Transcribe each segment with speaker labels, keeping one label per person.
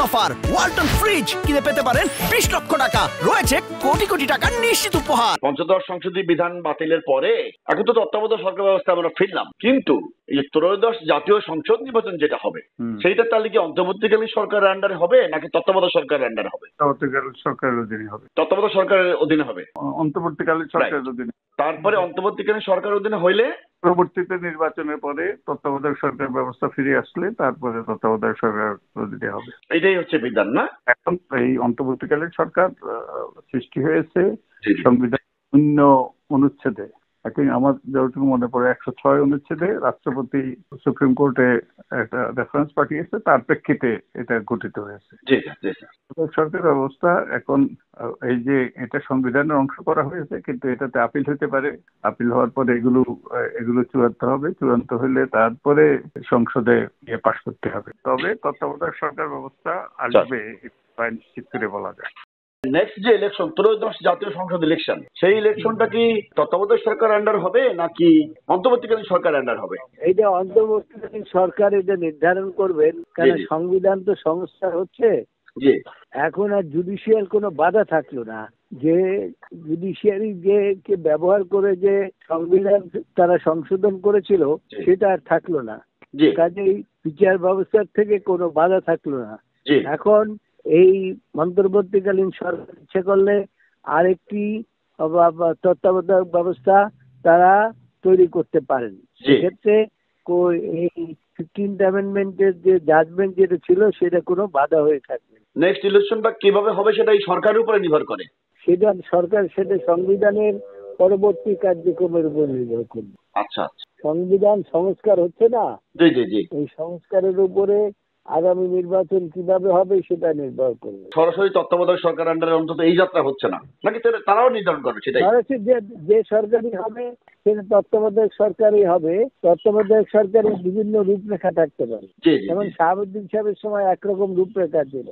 Speaker 1: Offer Walton fridge কিনে পেতে পারেন 20 লক্ষ টাকা, রয়েছে কোটি কোটি টাকার নিশ্চিত উপহার।
Speaker 2: পঞ্চদশ সংশোধনী বিধান বাতিলের পরে এখন তো তত্ত্বাবধায়ক সরকার ব্যবস্থা আমরা ফিরলাম, কিন্তু এই যে ত্রয়োদশ জাতীয় সংসদ নির্বাচন যেটা হবে সেইটা তাহলে কি অন্তর্বর্তীকালীন সরকারের আন্ডারে হবে নাকি তত্ত্বাবধায়ক সরকারের আন্ডারে হবে?
Speaker 3: তত্ত্বাবধায়ক সরকারের অধীনে হবে।
Speaker 2: তত্ত্বাবধায়ক সরকারের অধীনে হবে,
Speaker 3: অন্তর্বর্তীকালীন সরকারের অধীনে।
Speaker 2: তারপরে অন্তর্বর্তীকালীন সরকারের অধীনে হইলে
Speaker 3: পরবর্তীতে নির্বাচনের পরে তত্ত্বাবধায়ক সরকার ব্যবস্থা ফিরে আসলে তারপরে তত্ত্বাবধায়ক সরকার অধীনে হবে।
Speaker 2: এটাই হচ্ছে বিধান না?
Speaker 3: এখন এই অন্তর্বর্তীকালীন সরকার সৃষ্টি হয়েছে সংবিধান 0 অনুচ্ছেদে, এখন আমার যতটুকু মনে পড়ে 106 অনুচ্ছেদে রাষ্ট্রপতি সুপ্রিম কোর্টে একটা রেফারেন্স পাঠিয়েছে, তার প্রেক্ষিতে এটা গঠিত হয়েছে। সরকার ব্যবস্থা এখন এই যে এটা সংবিধানের অংশ করা হয়েছে, কিন্তু এটাতে আপিল হতে পারে। আপিল হওয়ার পরে এগুলো চূড়ান্ত হবে, চূড়ান্ত হলে তারপরে সংসদে পাশ করতে হবে। তবে তত্ত্বাবধায়ক সরকার ব্যবস্থা আসবে নিশ্চিত করে বলা যায়।
Speaker 2: নেক্সট যে ইলেকশন, ত্রয়োদশ জাতীয় সংসদ ইলেকশন, সেই ইলেকশনটা কি তত্ত্বাবধায়ক সরকার আন্ডার হবে নাকি অন্তর্বর্তীকালীন সরকার আন্ডার হবে?
Speaker 4: এইটা অন্তর্বর্তীকালীন সরকার এটা নির্ধারণ করবেন, কারণ সংবিধান তো সংস্কার হচ্ছে। এখন আর জুডিশিয়াল কোনো বাধা থাকলো না, যে জুডিশিয়ারি কে ব্যবহার করে যে সংবিধান তারা সংশোধন করেছিল সেটা আর থাকলো না। কাজেই বিচার ব্যবস্থার থেকে কোনো বাধা থাকলো না। এখন এই অন্তর্বর্তীকালীন সরকার ইচ্ছে করলে আরেকটি তত্ত্বাবধায়ক ব্যবস্থা তারা তৈরি করতে পারেন। সেক্ষেত্রে এই 15th অ্যামেন্ডমেন্টের যে জাজমেন্ট যেটা ছিল সেটা কোনো বাধা হয়ে থাকবে।
Speaker 2: নেক্সট ইলেকশনটা কিভাবে হবে সেটা এই সরকারের উপরে নির্ভর করে।
Speaker 4: সেটা সংবিধানের পরবর্তী কার্যক্রমের উপর নির্ভর করবে।
Speaker 2: আচ্ছা,
Speaker 4: সংবিধান সংস্কার হচ্ছে না, এই সংস্কারের উপরে আগামী নির্বাচন কিভাবে হবে সেটা নির্ভর করবে।
Speaker 2: সরাসরি তত্ত্বাবধায়ক সরকার আন্ডারে অন্তত এই যাত্রা হচ্ছে না, নাকি তারাও নির্ধারণ করবে? সেটাই
Speaker 4: যে সরকারই হবে সেটা তত্ত্বাবধায়ক সরকারই হবে। তত্ত্বাবধায়ক সরকারের বিভিন্ন রূপরেখা থাকতে পারে, যেমন শাহাবুদ্দিন সাহেবের সময় একরকম রূপরেখা ছিল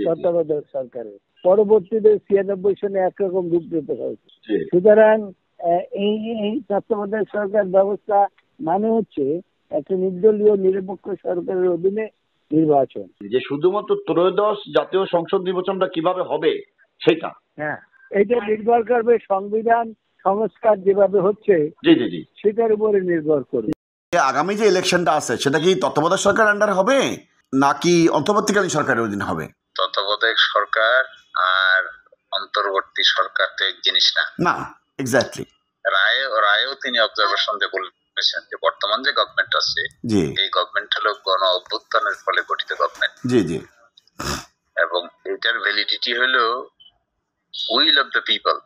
Speaker 4: তত্ত্বাবধায়ক সরকারের, পরবর্তীতে 96 সনে একরকম রূপরেখা হয়েছে। সুতরাং এই তত্ত্বাবধায়ক সরকার ব্যবস্থা মানে হচ্ছে একটা নির্দলীয় নিরপেক্ষ সরকারের অধীনে নির্বাচন।
Speaker 2: যে শুধুমাত্র ত্রয়োদশ জাতীয় সংসদ নির্বাচনটা কিভাবে হবে সেটা,
Speaker 4: এটা নির্ভর করবে সংবিধান সংস্কার যেভাবে হচ্ছে সেটার উপরে নির্ভর করবে।
Speaker 1: আগামী যে ইলেকশনটা আছে সেটা কি তত্ত্বাবধায়ক সরকার আন্ডার হবে নাকি অন্তর্বর্তীকালীন সরকারের অধীনে হবে?
Speaker 5: তত্ত্বাবধায়ক সরকার আর অন্তর্বর্তী সরকার তো এক জিনিস না।
Speaker 1: না, এক্স্যাক্টলি।
Speaker 5: রায়েও তিনি অবজারভেশন দিয়ে বলেছেন যে বর্তমান যে গভর্নমেন্ট আছে এই গভর্নমেন্ট হলো গণ অভ্যুত্থানের ফলে গঠিত গভর্নমেন্ট। এবং এটার ভ্যালিডিটি হলো উইল অফ দ্য পিপল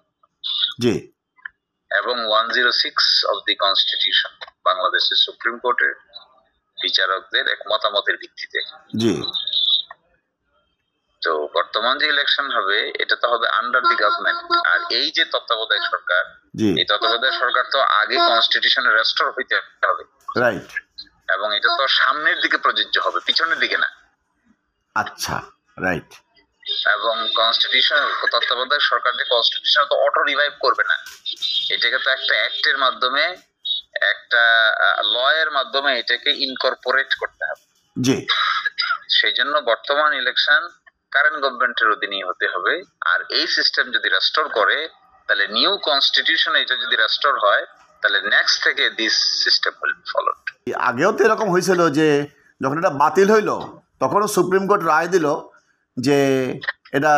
Speaker 5: এবং 106 অফ দি কনস্টিটিউশন, বাংলাদেশের সুপ্রিম কোর্টের বিচারকদের এক মতামতের ভিত্তিতে। তো বর্তমান যে ইলেকশন হবে এটা তো হবে আন্ডার দি গভর্নমেন্ট। আর এই যে তত্ত্বাবধায়ক সরকার, এই তত্ত্বাবধায়ক সরকার তো আগে কনস্টিটিউশনে রেস্টোর হইতে হবে,
Speaker 1: রাইট?
Speaker 5: এবং এটা তো সামনের দিকে প্রযোজ্য হবে, পিছনের দিকে না।
Speaker 1: আচ্ছা, রাইট।
Speaker 5: এবং কনস্টিটিউশন তত্ত্বাবধায়ক সরকার যে কনস্টিটিউশন তো অটো রিভাইভ করবে না, এটাকে তো একটা অ্যাক্টের মাধ্যমে, একটা লয়ের মাধ্যমে এটাকে ইনকর্পোরেট করতে হবে। সেই জন্য বর্তমান ইলেকশন কারেন্ট গভর্নমেন্টের অধীনেই হতে হবে। আর এই সিস্টেম যদি রেস্টোর করে তাহলে নিউ কনস্টিটিউশন এটা যদি রেস্টোর হয় তাহলে নেক্সট থেকে this system will be followed.
Speaker 1: আগেও তো এরকম হয়েছিল যে যখন এটা বাতিল হইল তখনও সুপ্রিম কোর্ট রায় দিল যে এটা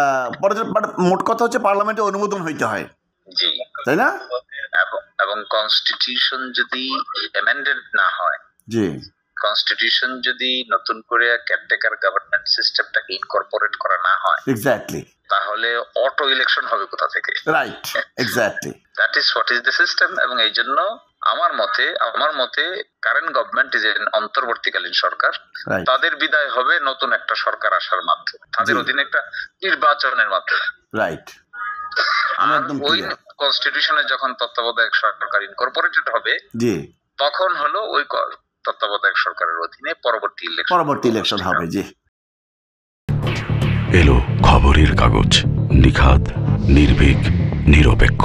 Speaker 1: মোট কথা হচ্ছে পার্লামেন্টে অনুমোদন হইতে হয়, তাই না?
Speaker 5: এবং কনস্টিটিউশন যদি অ্যামেন্ডেড না হয়, কনস্টিটিউশন যদি নতুন করে কেয়ারটেকার গভর্নমেন্ট সিস্টেমটাকে ইনকর্পোরেট করা না হয়,
Speaker 1: এক্স্যাক্টলি,
Speaker 5: তাহলে অটো ইলেকশন হবে কোথা থেকে?
Speaker 1: Right, exactly,
Speaker 5: that is what is the system. এবং এই জন্য আমার মতে কারেন্ট গভর্নমেন্ট ইজ এন অন্তর্বর্তীকালীন সরকার, তাদের বিদায় হবে নতুন একটা সরকার আসার মাধ্যমে, তাদের অধীনে একটা নির্বাচনের মাধ্যমে,
Speaker 1: রাইট?
Speaker 5: ওই কনস্টিটিউশনে যখন তত্ত্বাবধায়ক সরকার ইনকর্পোরেটেড হবে তখন হলো ওই তত্ত্বাবধায়ক সরকারের অধীনে পরবর্তী ইলেকশন
Speaker 1: হবে।
Speaker 6: এলো খবরের কাগজ, নিখাত, নির্ভীক, নিরপেক্ষ।